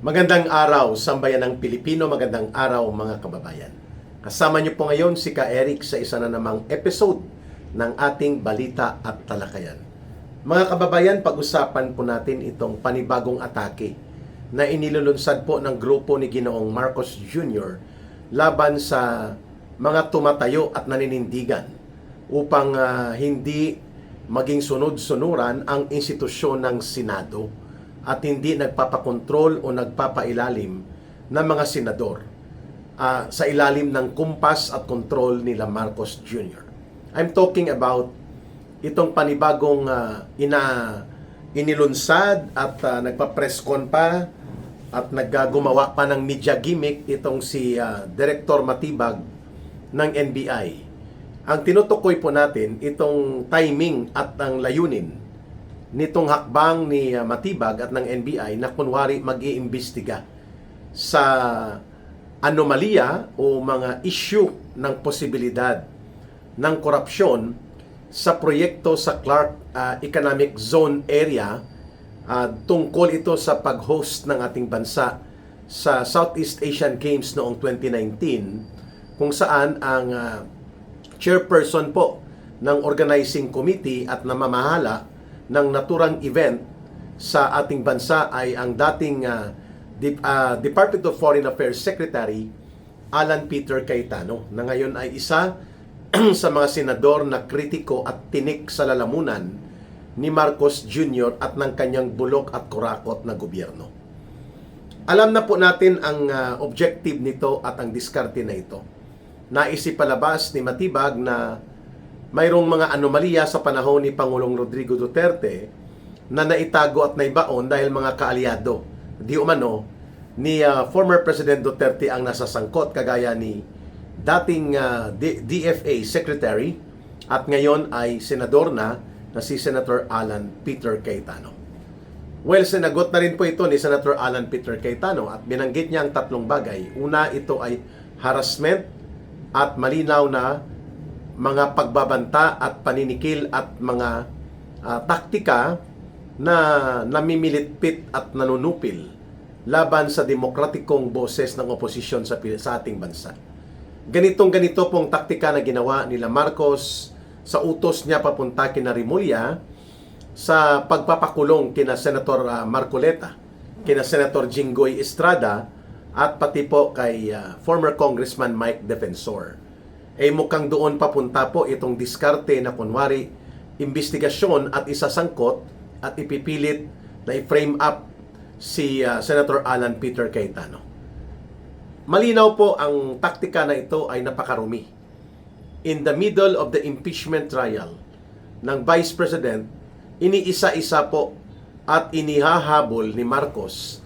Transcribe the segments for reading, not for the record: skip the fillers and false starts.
Magandang araw, sambayanang Pilipino, magandang araw mga kababayan. Kasama niyo po ngayon si Ka Eric sa isa na namang episode ng ating Balita at Talakayan. Mga kababayan, pag-usapan po natin itong panibagong atake na inilulunsad po ng grupo ni Ginoong Marcos Jr. laban sa mga tumatayo at naninindigan upang hindi maging sunod-sunuran ang institusyon ng Senado at hindi nagpapakontrol o nagpapailalim ng mga senador sa ilalim ng kumpas at kontrol nila Marcos Jr. I'm talking about itong panibagong inilunsad at nagpa-press con pa at naggumawa pa ng media gimmick itong si Director Matibag ng NBI. Ang tinutukoy po natin itong timing at ang layunin nitong hakbang ni Matibag at ng NBI na kunwari mag-iimbestiga sa anomalya o mga issue ng posibilidad ng korupsyon sa proyekto sa Clark Economic Zone Area tungkol ito sa pag-host ng ating bansa sa Southeast Asian Games noong 2019 kung saan ang chairperson po ng organizing committee at namamahala ng naturang event sa ating bansa ay ang dating Department of Foreign Affairs Secretary Alan Peter Cayetano, na ngayon ay isa sa mga senador na kritiko at tinik sa lalamunan ni Marcos Jr. at ng kanyang bulok at kurakot na gobyerno. Alam na po natin ang objective nito at ang diskarte na ito. Naisipalabas ni Matibag na mayroong mga anomalya sa panahon ni Pangulong Rodrigo Duterte na naitago at naibaon dahil mga kaalyado di umano ni former President Duterte ang nasasangkot, kagaya ni dating DFA Secretary at ngayon ay senador na si Senator Alan Peter Cayetano. Well, sinagot na rin po ito ni Senator Alan Peter Cayetano at binanggit niya ang tatlong bagay. Una, ito ay harassment at malinaw na mga pagbabanta at paninikil at mga taktika na namimilitpit at nanunupil laban sa demokratikong boses ng oposisyon sa ating bansa. Ganito pong taktika na ginawa nila Marcos sa utos niya papunta kina Rimulya sa pagpapakulong kina Senator Marcoleta, kina Senator Jinggoy Estrada at pati po kay former Congressman Mike Defensor. Mukhang doon papunta po itong diskarte na kunwari investigasyon at isasangkot at ipipilit na i-frame up si Senator Alan Peter Cayetano. Malinaw po ang taktika na ito ay napakarumi. In the middle of the impeachment trial ng Vice President, iniisa-isa po at inihahabol ni Marcos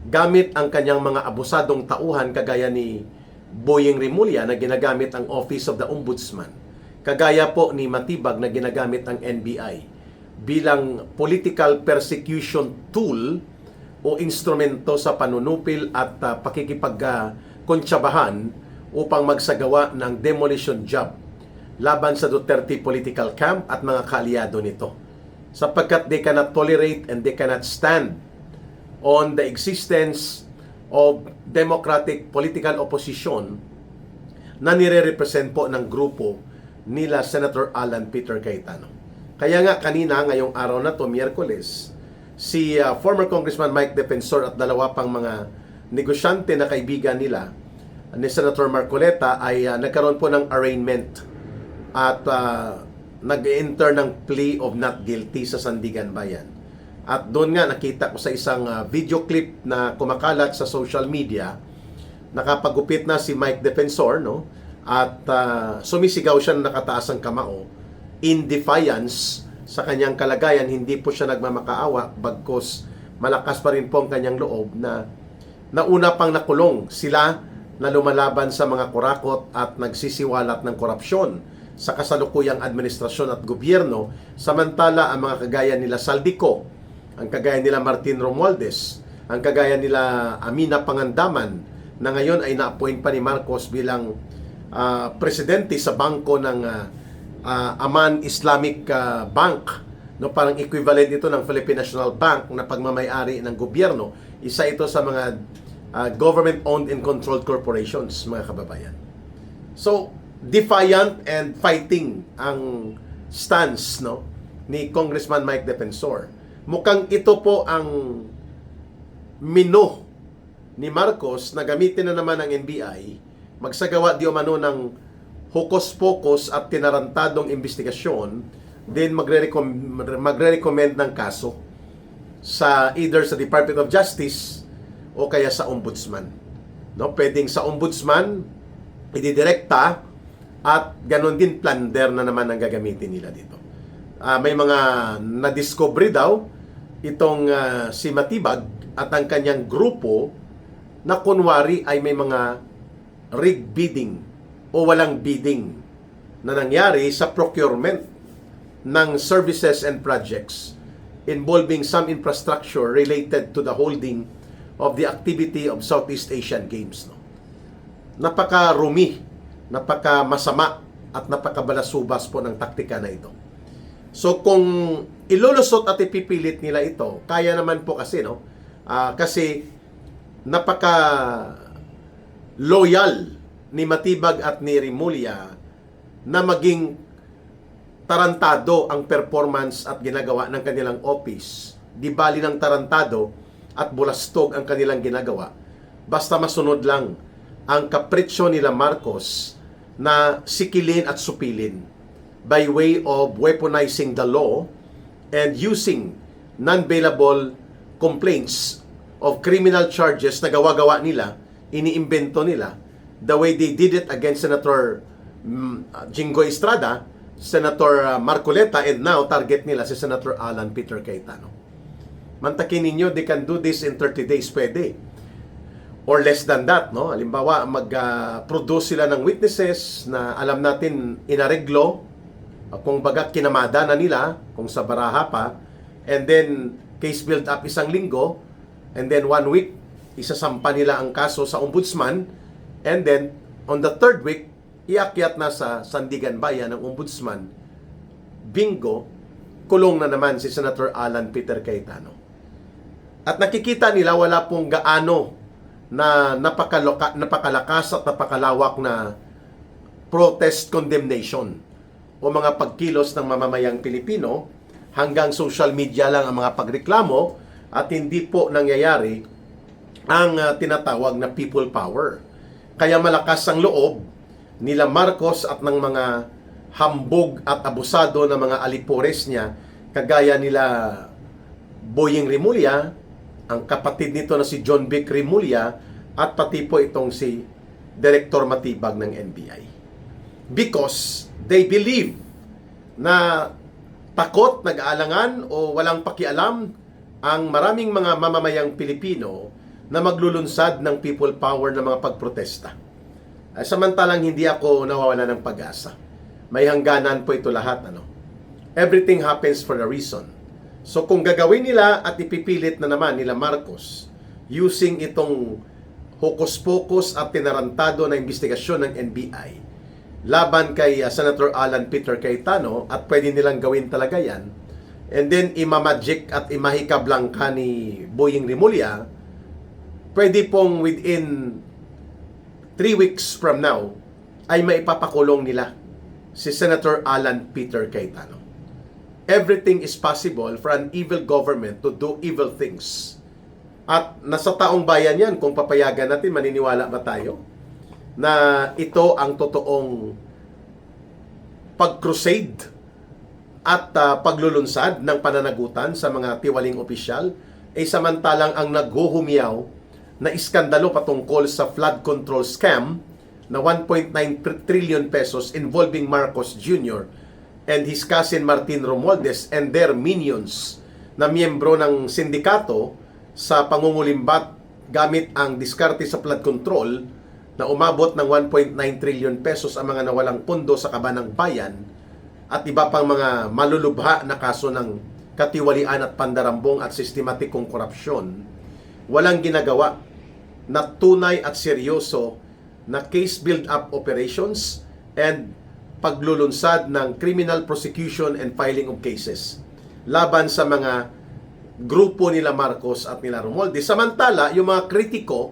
gamit ang kanyang mga abusadong tauhan kagaya ni Boyeng Rimulya na ginagamit ang Office of the Ombudsman, kagaya po ni Matibag na ginagamit ang NBI bilang political persecution tool o instrumento sa panunupil at pakikipagkontsabahan upang magsagawa ng demolition job laban sa Duterte political camp at mga kaalyado nito, sapagkat they cannot tolerate and they cannot stand on the existence of democratic political opposition na nire-represent po ng grupo nila Senator Alan Peter Cayetano. Kaya nga kanina, ngayong araw na to, Miyerkules, si former Congressman Mike Defensor at dalawa pang mga negosyante na kaibigan nila ni Senator Marcoleta ay nagkaroon po ng arraignment at nag-enter ng plea of not guilty sa Sandigan Bayan. At doon nga nakita ko sa isang video clip na kumakalat sa social media, nakapagupit na si Mike Defensor, no? At sumisigaw siya na nakataas ang kamao in defiance sa kanyang kalagayan. Hindi po siya nagmamakaawa, bagkos malakas pa rin po ang kanyang loob na nauna pang nakulong sila na lumalaban sa mga kurakot at nagsisiwalat ng korupsyon sa kasalukuyang administrasyon at gobyerno, samantala ang mga kagaya nila Saldico, ang kagaya nila Martin Romualdez, ang kagaya nila Amina Pangandaman na ngayon ay na-appoint pa ni Marcos bilang presidente sa bangko ng Aman Islamic Bank No, parang equivalent ito ng Philippine National Bank na pagmamay-ari ng gobyerno. Isa ito sa mga government-owned and controlled corporations, mga kababayan. So, defiant and fighting ang stance, no, ni Congressman Mike Defensor. Mukhang ito po ang mino ni Marcos na gamitin na naman ng NBI, magsagawa di umano ng hukos-pokos at tinarantadong investigasyon, then magre-recommend ng kaso sa either sa Department of Justice o kaya sa Ombudsman. No, pwedeng sa Ombudsman ididirekta at ganon din plunder na naman ang gagamitin nila dito. May mga na-discovery daw itong si Matibag at ang kanyang grupo na kunwari ay may mga rig bidding o walang bidding na nangyari sa procurement ng services and projects involving some infrastructure related to the holding of the activity of Southeast Asian Games. No? Napaka-rumi, napaka-masama at napaka-balasubas po ng taktika na ito. So kung ilulusot at ipipilit nila ito, kaya naman po kasi, no? Kasi napaka-loyal ni Matibag at ni Remulla na maging tarantado ang performance at ginagawa ng kanilang office. Di bali ng tarantado at bulastog ang kanilang ginagawa. Basta masunod lang ang kapritsyo nila Marcos na sikilin at supilin by way of weaponizing the law and using non-bailable complaints of criminal charges na gawa-gawa nila, iniimbento nila, the way they did it against Senator Jinggoy Estrada, Senator Marcoleta, and now target nila si Senator Alan Peter Cayetano. Mantakin ninyo, they can do this in 30 days, pwede. Or less than that, no? Halimbawa, mag-produce sila ng witnesses na alam natin inareglo, kung baga kinamada na nila, kung sa baraha pa, and then case build up isang linggo, and then 1 week, isasampa nila ang kaso sa ombudsman, and then on the 3rd week, iakyat na sa Sandigan Bayan ng Ombudsman. Bingo, kulong na naman si Senator Alan Peter Cayetano. At nakikita nila wala pong gaano na napakalakas at napakalawak na protest condemnation o mga pagkilos ng mamamayang Pilipino. Hanggang social media lang ang mga pagreklamo at hindi po nangyayari ang tinatawag na people power. Kaya malakas ang loob nila Marcos at ng mga hambog at abusado na mga alipores niya, kagaya nila Boying Remulla, ang kapatid nito na si John Vic Remulla, at pati po itong si Director Matibag ng NBI. Because they believe na takot, nag-aalangan o walang pakialam ang maraming mga mamamayang Pilipino na maglulunsad ng people power na mga pagprotesta. Samantalang hindi ako nawawala ng pag-asa. May hangganan po ito lahat. Everything happens for a reason. So kung gagawin nila at ipipilit na naman nila Marcos using itong hokus-pokus at tinarantado na investigasyon ng NBI laban kay Senator Alan Peter Cayetano, at pwede nilang gawin talaga yan, and then imamagic at imahikablangka ni Boying Remulla, pwede pong within 3 weeks from now ay maipapakulong nila si Senator Alan Peter Cayetano. Everything is possible for an evil government to do evil things. At nasa taong bayan yan, kung papayagan natin, maniniwala ba tayo na ito ang totoong pag-crusade at paglulunsad ng pananagutan sa mga tiwaling opisyal, samantalang ang naghuhumiyaw na iskandalo patungkol sa flood control scam na 1.9 trillion pesos involving Marcos Jr. and his cousin Martin Romualdez and their minions na miyembro ng sindikato sa pangungulimbat gamit ang diskarte sa flood control na umabot ng 1.9 trillion pesos ang mga nawalang pondo sa kabanang bayan at iba pang mga malulubha na kaso ng katiwalian at pandarambong at sistematikong korupsyon. Walang ginagawa na tunay at seryoso na case build-up operations and paglulunsad ng criminal prosecution and filing of cases. laban sa mga grupo nila Marcos at nila Romualdez. Samantala, yung mga kritiko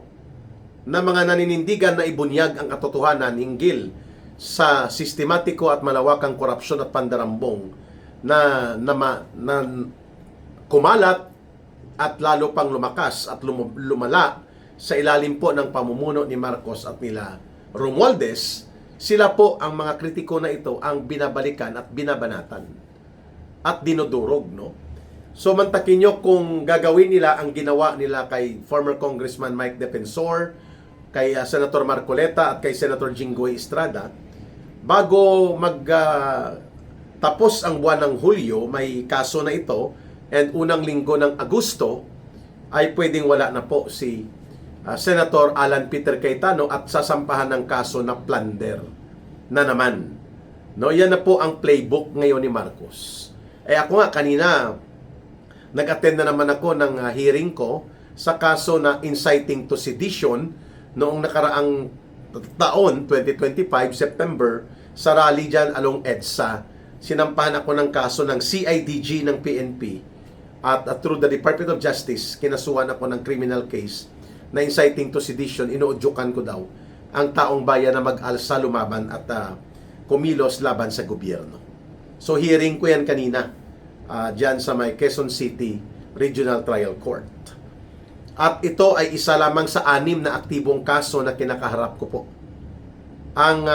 na mga naninindigan na ibunyag ang katotohanan hinggil sa sistematiko at malawakang korupsyon at pandarambong na kumalat at lalo pang lumakas at lumala sa ilalim po ng pamumuno ni Marcos at nila Romualdez, sila po ang mga kritiko na ito ang binabalikan at binabanatan at dinudurog, no? So mantakin nyo kung gagawin nila ang ginawa nila kay former Congressman Mike Defensor, kay Senator Marcoleta at kay Senator Jinggoy Estrada, bago tapos ang buwan ng Hulyo, may kaso na ito, and unang linggo ng Agosto, ay pwedeng wala na po si Senator Alan Peter Cayetano at sasampahan ng kaso na plunder na naman. No, yan na po ang playbook ngayon ni Marcos. Ako nga kanina, nag-attend na naman ako ng hearing ko sa kaso na inciting to sedition noong nakaraang taon, 2025, September, sa rally dyan along EDSA. Sinampahan ako ng kaso ng CIDG ng PNP at through the Department of Justice, kinasuhan ako ng criminal case na inciting to sedition. Inuudyukan ko daw ang taong bayan na mag-alsa, lumaban at kumilos laban sa gobyerno. So hearing ko yan kanina dyan sa may Quezon City Regional Trial Court. At ito ay isa lamang sa 6 na aktibong kaso na kinakaharap ko po. Ang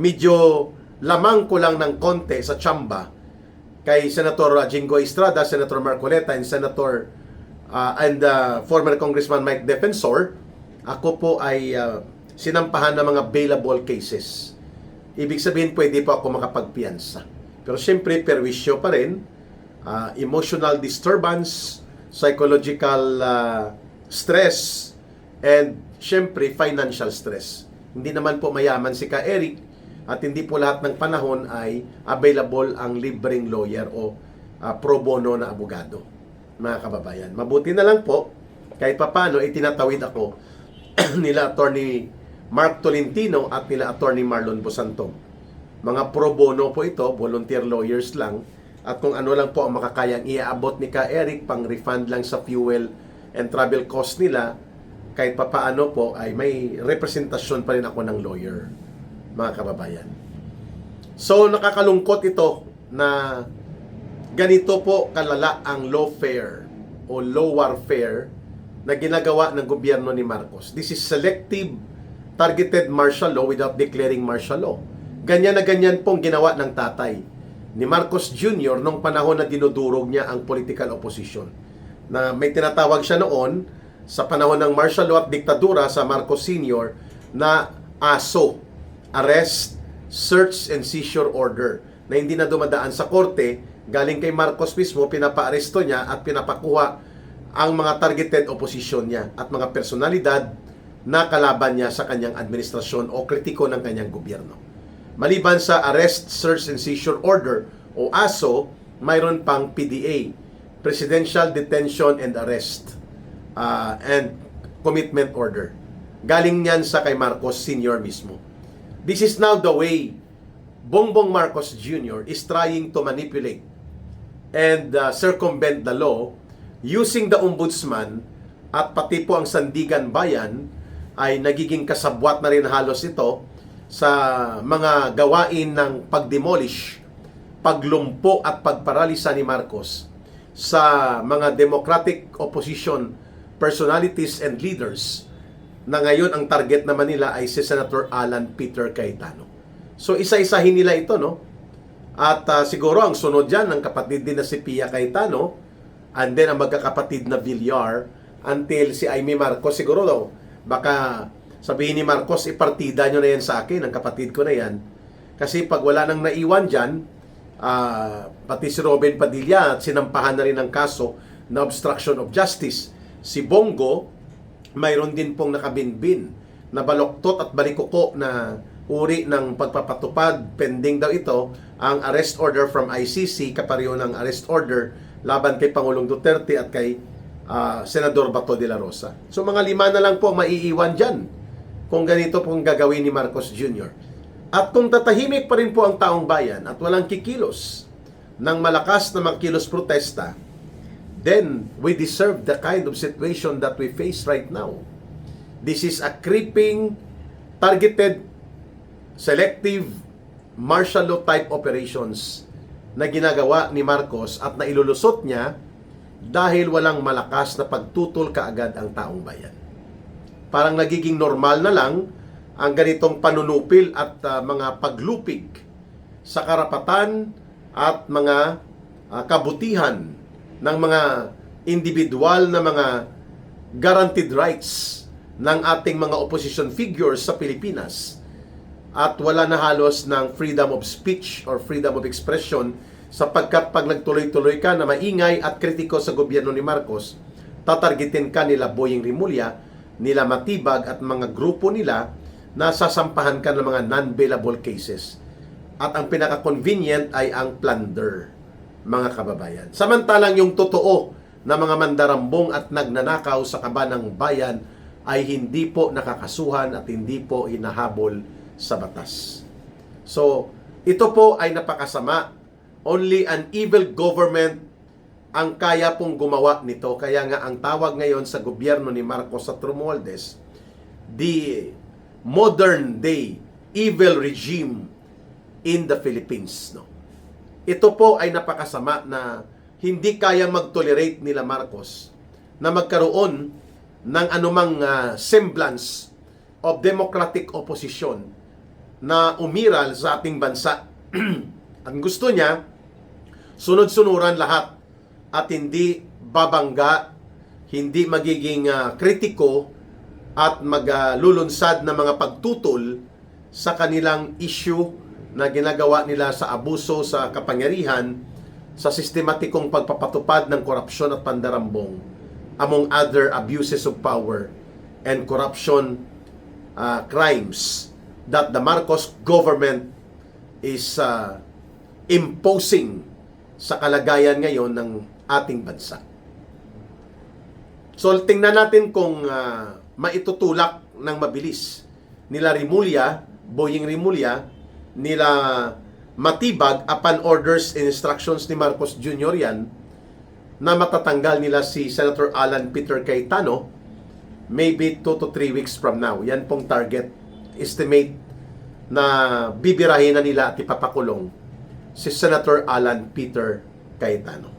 medyo lamang ko lang ng konti sa tsamba kay Senator Jinggoy Estrada, Senator Marcoleta, and former Congressman Mike Defensor, ako po ay sinampahan ng mga bailable cases. Ibig sabihin, pwede po ako makapagpiyansa. Pero siyempre, perwisyo pa rin, emotional disturbance, psychological stress, and siyempre, financial stress. Hindi naman po mayaman si Ka Eric at hindi po lahat ng panahon ay available ang libreng lawyer o pro bono na abogado, mga kababayan. Mabuti na lang po, kahit papano, itinatawid ako nila Attorney Mark Tolentino at nila Attorney Marlon Bosantong. Mga pro bono po ito, volunteer lawyers lang, at kung ano lang po ang makakayang iaabot ni Ka Eric, pang refund lang sa fuel and travel cost nila, kahit papaano po ay may representasyon pa rin ako ng lawyer, mga kababayan. So nakakalungkot ito na ganito po kalala ang lawfare o law warfare na ginagawa ng gobyerno ni Marcos. This is selective, targeted martial law without declaring martial law. Ganyan na ganyan pong ginawa ng tatay ni Marcos Jr. nung panahon na dinudurog niya ang political opposition. Na may tinatawag siya noon sa panahon ng martial law at diktadura sa Marcos Sr. na ASO, Arrest, Search and Seizure Order, na hindi na dumadaan sa korte, galing kay Marcos mismo, pinapaaresto niya at pinapakuha ang mga targeted opposition niya at mga personalidad na kalaban niya sa kanyang administrasyon o kritiko ng kanyang gobyerno. Maliban sa Arrest, Search and Seizure Order o ASO, mayroon pang PDA, Presidential Detention and Arrest and Commitment Order. Galing niyan sa kay Marcos Sr. mismo. This is now the way Bongbong Marcos Jr. is trying to manipulate and circumvent the law using the ombudsman, at pati po ang Sandigan Bayan ay nagiging kasabwat na rin halos ito sa mga gawain ng pagdemolish, paglumpo at pagparalisa ni Marcos sa mga democratic opposition personalities and leaders, na ngayon ang target naman nila ay si Senator Alan Peter Cayetano. So isa-isahin nila ito, no? At siguro ang sunod dyan, ang kapatid din na si Pia Cayetano, and then ang magkakapatid na Villar, until si Amy Marcos siguro daw. Baka sabihin ni Marcos, ipartida nyo na yan sa akin, ang kapatid ko na yan. Kasi pag wala nang naiwan dyan, pati si Robin Padilla, sinampahan na rin ang kaso na obstruction of justice. Si Bongo, mayroon din pong nakabinbin na baloktot at balikuko na uri ng pagpapatupad. Pending daw ito ang arrest order from ICC, kapareho ng arrest order laban kay Pangulong Duterte at kay Senador Bato de la Rosa. So mga 5 na lang po maiiwan dyan kung ganito pong gagawin ni Marcos Jr. At kung tatahimik pa rin po ang taong bayan at walang kikilos, ng malakas na magkilos protesta, then we deserve the kind of situation that we face right now. This is a creeping, targeted, selective, martial law type operations na ginagawa ni Marcos at nailulusot niya dahil walang malakas na pagtutol kaagad ang taong bayan. Parang nagiging normal na lang ang ganitong panunupil at mga paglupig sa karapatan at mga kabutihan ng mga individual na mga guaranteed rights ng ating mga opposition figures sa Pilipinas, at wala na halos ng freedom of speech or freedom of expression, sapagkat pag nagtuloy-tuloy ka na maingay at kritiko sa gobyerno ni Marcos, tatargetin ka nila Boying Rimulya, nila Matibag at mga grupo nila na sasampahan ka ng mga non-bailable cases. At ang pinaka-convenient ay ang plunder, mga kababayan. Samantalang yung totoo na mga mandarambong at nagnanakaw sa kaba ng bayan ay hindi po nakakasuhan at hindi po hinahabol sa batas. So, ito po ay napakasama. Only an evil government ang kaya pong gumawa nito. Kaya nga ang tawag ngayon sa gobyerno ni Marcos at Romualdez, the modern day evil regime in the Philippines. No? Ito po ay napakasama na hindi kayang mag-tolerate nila Marcos na magkaroon ng anumang semblance of democratic opposition na umiral sa ating bansa. Ang gusto niya, sunod-sunuran lahat at hindi babangga, hindi magiging kritiko at maglulunsad na mga pagtutol sa kanilang issue na ginagawa nila sa abuso sa kapangyarihan, sa sistematikong pagpapatupad ng korupsyon at pandarambong, among other abuses of power and corruption crimes that the Marcos government is imposing sa kalagayan ngayon ng ating bansa. So, tingnan natin kung maitutulak ng mabilis nila Rimulya, Boying Rimulya, nila Matibag upon orders and instructions ni Marcos Jr. yan, na matatanggal nila si Senator Alan Peter Cayetano maybe 2 to 3 weeks from now. Yan pong target. Estimate na bibirahin na nila at ipapakulong si Senator Alan Peter Cayetano.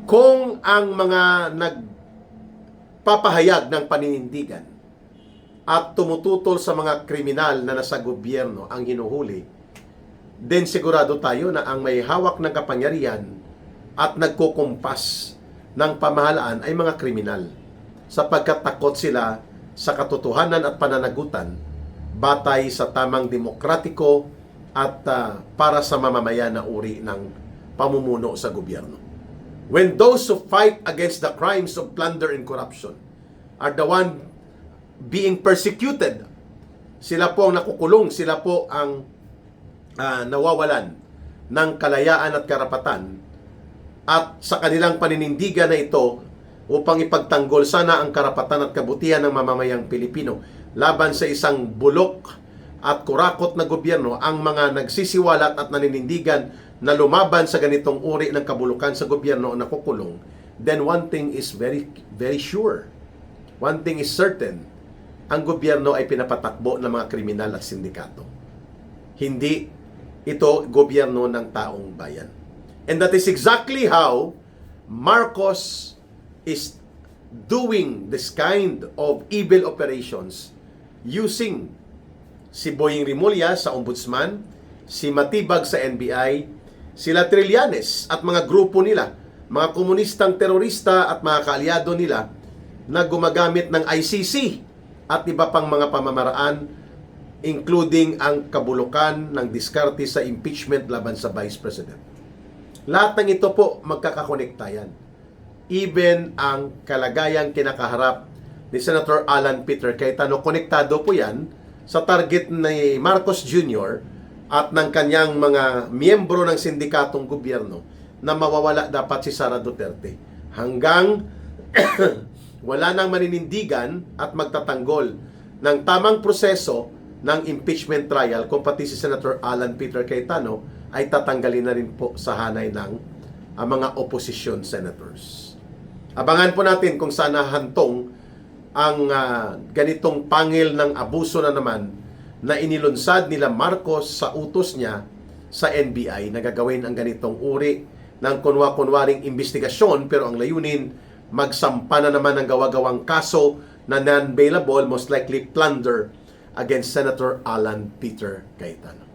Kung ang mga nagpapahayag ng paninindigan at tumututol sa mga kriminal na nasa gobyerno ang hinuhuli, then sigurado tayo na ang may hawak ng kapangyarihan at nagkukumpas ng pamahalaan ay mga kriminal, sapagkat takot sila sa katotohanan at pananagutan batay sa tamang demokratiko at para sa mamamayan na uri ng pamumuno sa gobyerno. When those who fight against the crimes of plunder and corruption are the one being persecuted, sila po ang nakukulong, sila po ang nawawalan ng kalayaan at karapatan, at sa kanilang paninindigan na ito upang ipagtanggol sana ang karapatan at kabutihan ng mamamayang Pilipino laban sa isang bulok at kurakot na gobyerno, ang mga nagsisiwalat at naninindigan na lumaban sa ganitong uri ng kabulukan sa gobyerno ang nakukulong, then one thing is very, very sure. One thing is certain. Ang gobyerno ay pinapatakbo ng mga kriminal at sindikato. Hindi ito gobyerno ng taong bayan. And that is exactly how Marcos is doing this kind of evil operations using si Boying Rimulya sa Ombudsman, si Matibag sa NBI, sila Trillanes at mga grupo nila, mga komunistang terorista at mga kaalyado nila na gumagamit ng ICC at iba pang mga pamamaraan, including ang kabulukan ng diskarte sa impeachment laban sa Vice President. Lahat ng ito po magkakakonekta yan. Even ang kalagayang kinakaharap ni Senator Alan Peter Cayetano, konektado po yan sa target ni Marcos Jr. at ng kanyang mga miyembro ng sindikatong gobyerno na mawawala dapat si Sara Duterte. Hanggang wala nang maninindigan at magtatanggol ng tamang proseso ng impeachment trial kung pati si Senator Alan Peter Cayetano ay tatanggalin na rin po sa hanay ng mga opposition senators. Abangan po natin kung saan hantong ang ganitong pangil ng abuso na naman na inilunsad nila Marcos sa utos niya sa NBI na gagawin ang ganitong uri ng kunwa-kunwaring investigasyon, pero ang layunin, magsampa na naman ng gawa-gawang kaso na non-bailable, most likely plunder against Senator Alan Peter Cayetano.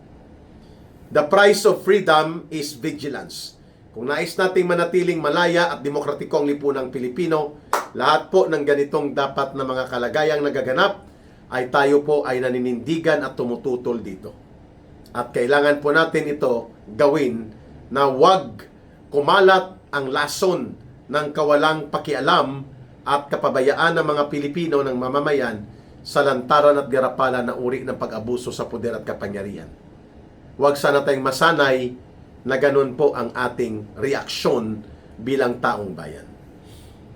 The price of freedom is vigilance. Kung nais nating manatiling malaya at demokratiko ang lipunang Pilipino, lahat po ng ganitong dapat na mga kalagayang nagaganap ay tayo po ay naninindigan at tumututol dito. At kailangan po natin ito gawin na wag kumalat ang lason ng kawalang pakialam at kapabayaan ng mga Pilipino ng mamamayan sa lantaran at garapalan na uri ng pag-abuso sa poder at kapangyarihan. Huwag sana tayong masanay na ganun po ang ating reaksyon bilang taong bayan.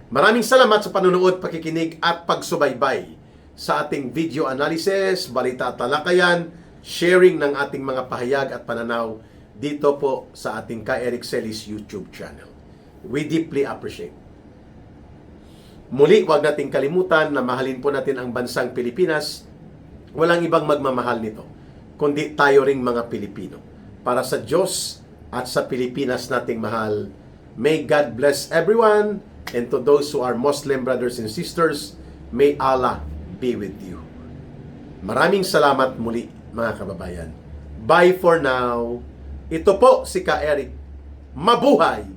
Maraming salamat sa panunood, pakikinig at pagsubaybay sa ating video analysis, balita at talakayan, sharing ng ating mga pahayag at pananaw dito po sa ating Ka Eric Celis YouTube channel. We deeply appreciate. Muli, huwag nating kalimutan na mahalin po natin ang bansang Pilipinas. Walang ibang magmamahal nito, kundi tayo ring mga Pilipino. Para sa Diyos at sa Pilipinas nating mahal, may God bless everyone, and to those who are Muslim brothers and sisters, may Allah be with you. Maraming salamat muli, mga kababayan. Bye for now. Ito po si Ka Eric. Mabuhay!